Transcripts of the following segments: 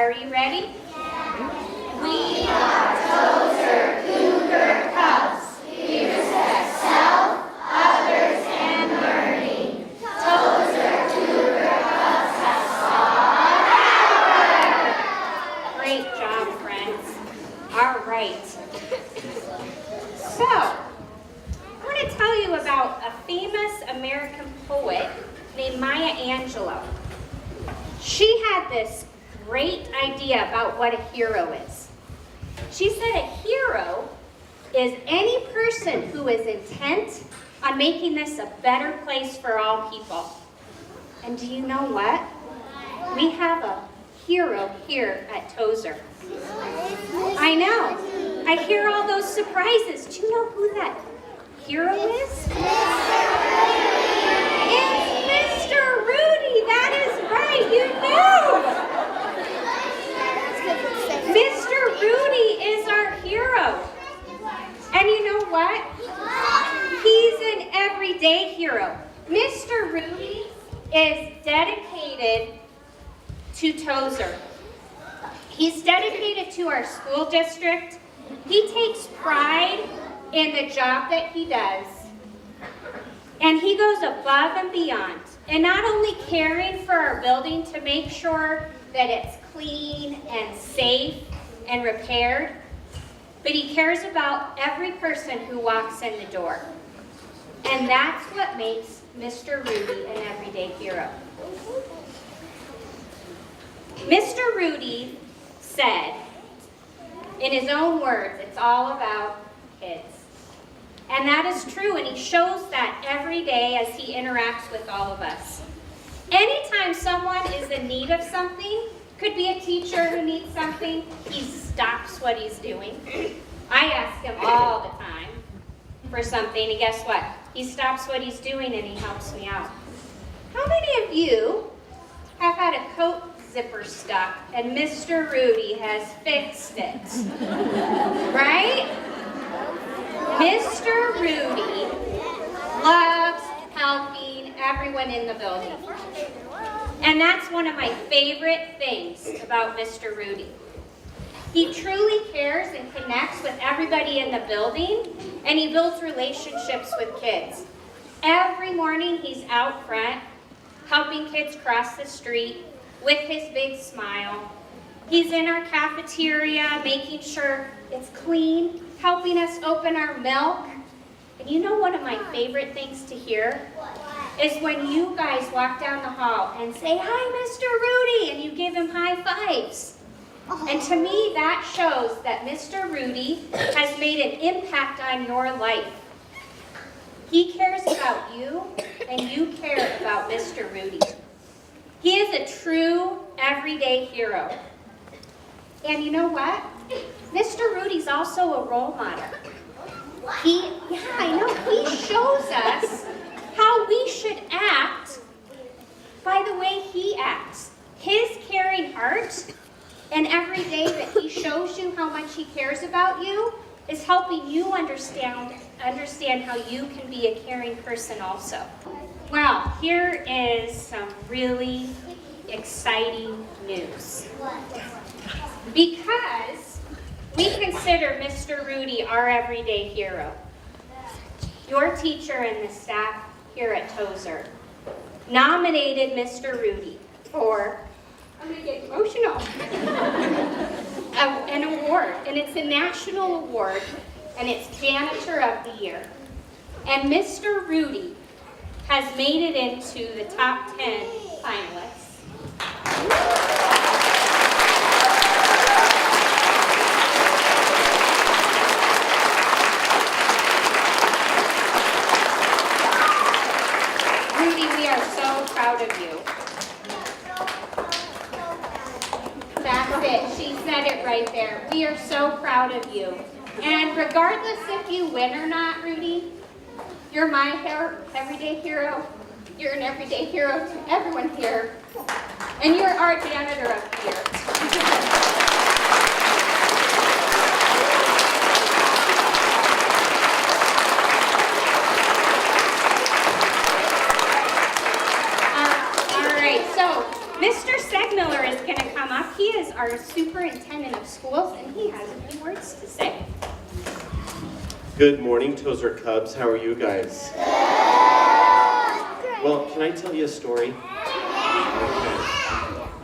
Are you ready? We are Tozer Cougar Cubs. We respect self, others, and learning. Tozer Cougar Cubs have sought power. Great job, friends. All right. So, I want to tell you about a famous American poet named Maya Angelou. She had this great idea about what a hero is. She said a hero is any person who is intent on making this a better place for all people. And do you know what? We have a hero here at Tozer. I know. I hear all those surprises. Do you know who that hero is? It's Mr. Rudy. That is right. You knew. Mr. Rudy is our hero. And you know what? He's an everyday hero. Mr. Rudy is dedicated to Tozer. He's dedicated to our school district. He takes pride in the job that he does. And he goes above and beyond. And not only caring for our building to make sure that it's clean and safe and repaired, but he cares about every person who walks in the door. And that's what makes Mr. Rudy an everyday hero. Mr. Rudy said, in his own words, it's all about kids. And that is true, and he shows that every day as he interacts with all of us. Anytime someone is in need of something, could be a teacher who needs something, he stops what he's doing. I ask him all the time for something, and guess what? He stops what he's doing and he helps me out. How many of you have had a coat zipper stuck and Mr. Rudy has fixed it? Right? Mr. Rudy loves helping everyone in the building. And that's one of my favorite things about Mr. Rudy. He truly cares and connects with everybody in the building, and he builds relationships with kids. Every morning he's out front, helping kids cross the street with his big smile. He's in our cafeteria, making sure it's clean, helping us open our milk. And you know one of my favorite things to hear is when you guys walk down the hall and say, "Hi, Mr. Rudy," and you give him high fives. And to me, that shows that Mr. Rudy has made an impact on your life. He cares about you, and you care about Mr. Rudy. He is a true everyday hero. And you know what? Mr. Rudy's also a role model. He shows us how we should act by the way he acts. His caring heart, and every day that he shows you how much he cares about you, is helping you understand how you can be a caring person also. Well, here is some really exciting news. Because we consider Mr. Rudy our everyday hero. Your teacher and the staff here at Tozer nominated Mr. Rudy for, I'm going to get emotional, an award. And it's a national award, and it's Janitor of the Year. And Mr. Rudy has made it into the top 10 finalists. Rudy, we are so proud of you. That's it. She said it right there. We are so proud of you. And regardless if you win or not, Rudy, you're my everyday hero. You're an everyday hero to everyone here. And you're our janitor up here. All right, so Mr. Segmiller is going to come up he is our superintendent of schools, and he has a few words to say. Good morning, Tozer Cubs. How are you guys? Well, can I tell you a story? Okay.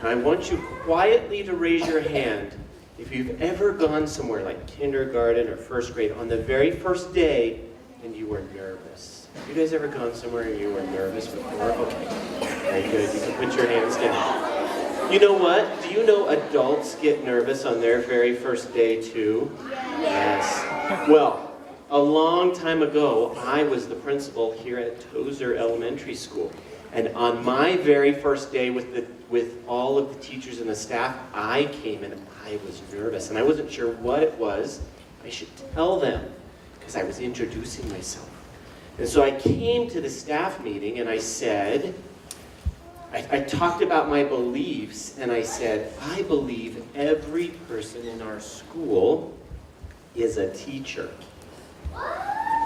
I want you quietly to raise your hand if you've ever gone somewhere like kindergarten or first grade on the very first day and you were nervous. You guys ever gone somewhere and you were nervous before? Okay. Very good. You can put your hands down. You know what? Do you know adults get nervous on their very first day too? Yes. Well, a long time ago, I was the principal here at Tozer Elementary School. And on my very first day with all of the teachers and the staff, I came and I was nervous. And I wasn't sure what it was I should tell them because I was introducing myself. And so I came to the staff meeting and I said, I talked about my beliefs and I said, I believe every person in our school is a teacher.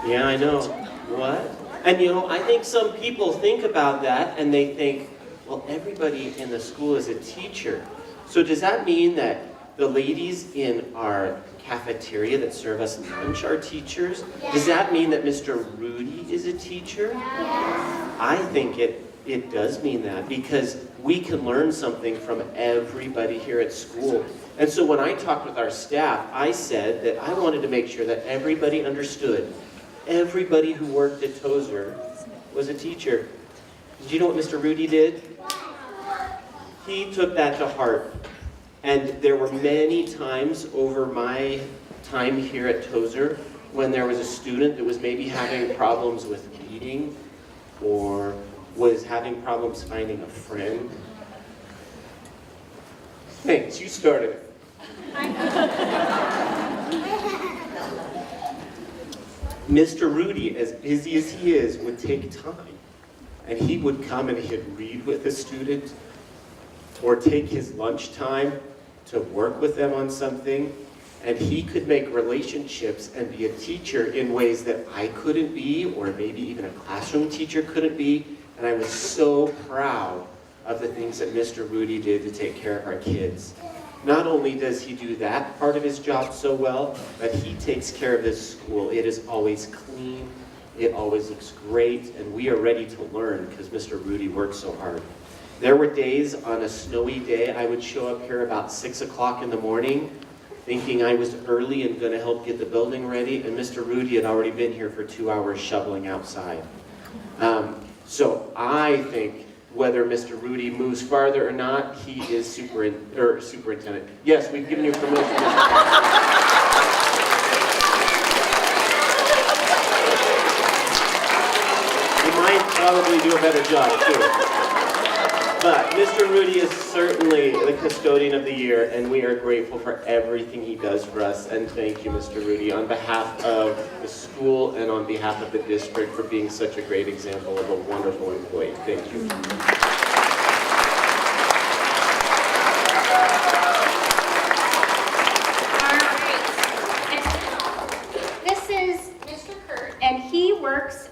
Yeah, I know. What? And you know, I think some people think about that and they think, well, everybody in the school is a teacher. So does that mean that the ladies in our cafeteria that serve us lunch are teachers? Does that mean that Mr. Rudy is a teacher? Yes. I think it does mean that because we can learn something from everybody here at school. And so when I talked with our staff, I said that I wanted to make sure that everybody understood. Everybody who worked at Tozer was a teacher. Did you know what Mr. Rudy did? He took that to heart. And there were many times over my time here at Tozer when there was a student that was maybe having problems with reading or was having problems finding a friend. Thanks, you started. Mr. Rudy, as busy as he is, would take time. And he would come and he'd read with a student or take his lunch time to work with them on something. And he could make relationships and be a teacher in ways that I couldn't be, or maybe even a classroom teacher couldn't be. And I was so proud of the things that Mr. Rudy did to take care of our kids. Not only does he do that part of his job so well, but he takes care of this school. It is always clean, it always looks great, and we are ready to learn because Mr. Rudy works so hard. There were days on a snowy day I would show up here about 6 o'clock in the morning thinking I was early and going to help get the building ready, and Mr. Rudy had already been here for 2 hours shoveling outside. So I think whether Mr. Rudy moves farther or not, he is superintendent. Yes, we've given you promotion. You might probably do a better job, too. But Mr. Rudy is certainly the custodian of the year, and we are grateful for everything he does for us. And thank you, Mr. Rudy, on behalf of the school and on behalf of the district for being such a great example of a wonderful employee. Thank you. All right. This is Mr. Kurt, and he works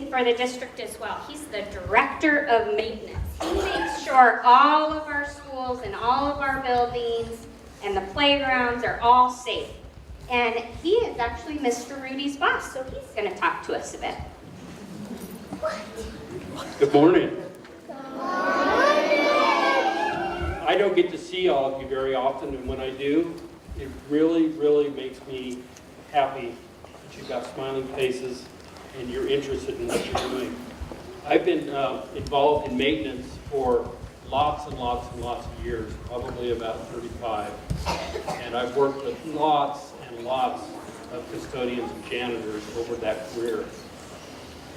for the district as well. He's the director of maintenance. He makes sure all of our schools and all of our buildings and the playgrounds are all safe. And he is actually Mr. Rudy's boss, so he's going to talk to us a bit. Good morning. I don't get to see all of you very often, and when I do, it really, really makes me happy that you've got smiling faces and you're interested in what you're doing. I've been involved in maintenance for lots and lots and lots of years, probably about 35. And I've worked with lots and lots of custodians and janitors over that career.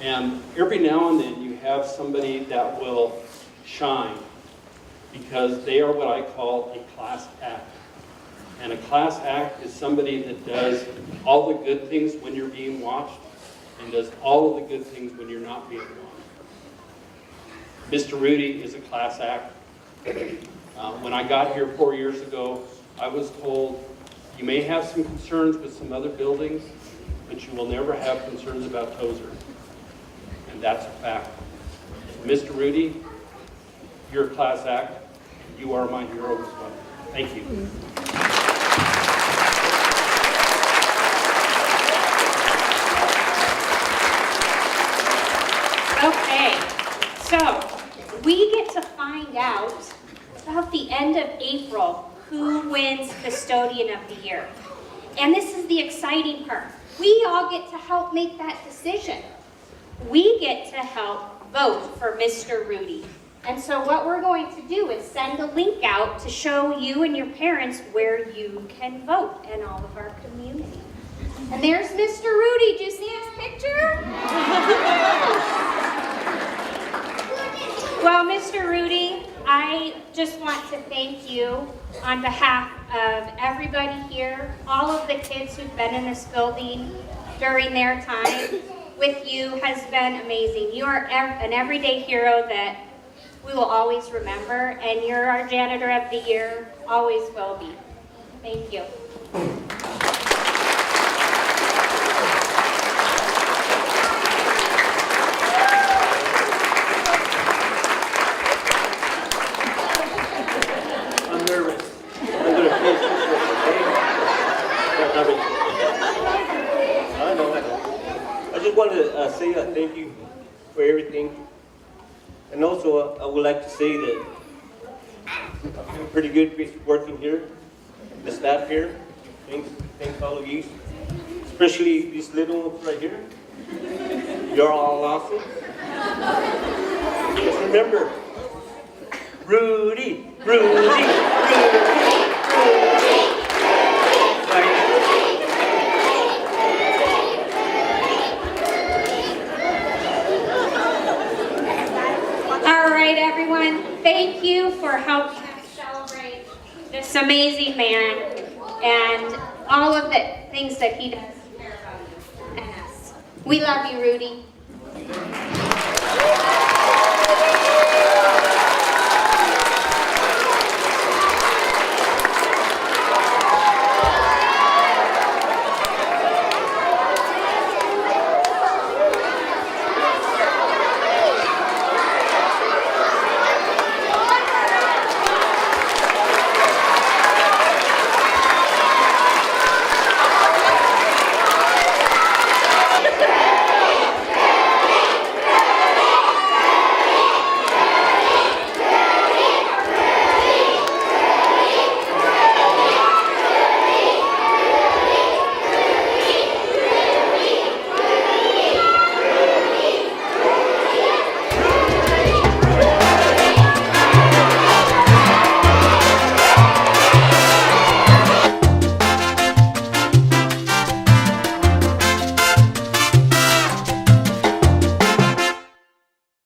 And every now and then you have somebody that will shine because they are what I call a class act. And a class act is somebody that does all the good things when you're being watched and does all of the good things when you're not being watched. Mr. Rudy is a class act. When I got here 4 years ago, I was told, you may have some concerns with some other buildings, but you will never have concerns about Tozer. And that's a fact. Mr. Rudy, you're a class act. You are my hero as well. Thank you. Okay, so we get to find out about the end of April who wins Custodian of the Year. And this is the exciting part. We all get to help make that decision. We get to help vote for Mr. Rudy. And so what we're going to do is send a link out to show you and your parents where you can vote in all of our community. And there's Mr. Rudy. Do you see his picture? Well, Mr. Rudy, I just want to thank you on behalf of everybody here, all of the kids who've been in this building during their time with you has been amazing. You are an everyday hero that we will always remember, and you're our janitor of the year, always will be. Thank you. I'm nervous. I'm going to finish this one, okay? I know. I just wanted to say thank you for everything. And also, I would like to say that I feel pretty good working here. The staff here, thanks all of you. Especially these little ones right here. You're all awesome. Just remember, Rudy. All right, everyone, thank you for helping us celebrate this amazing man and all of the things that he does care about you and us. We love you, Rudy.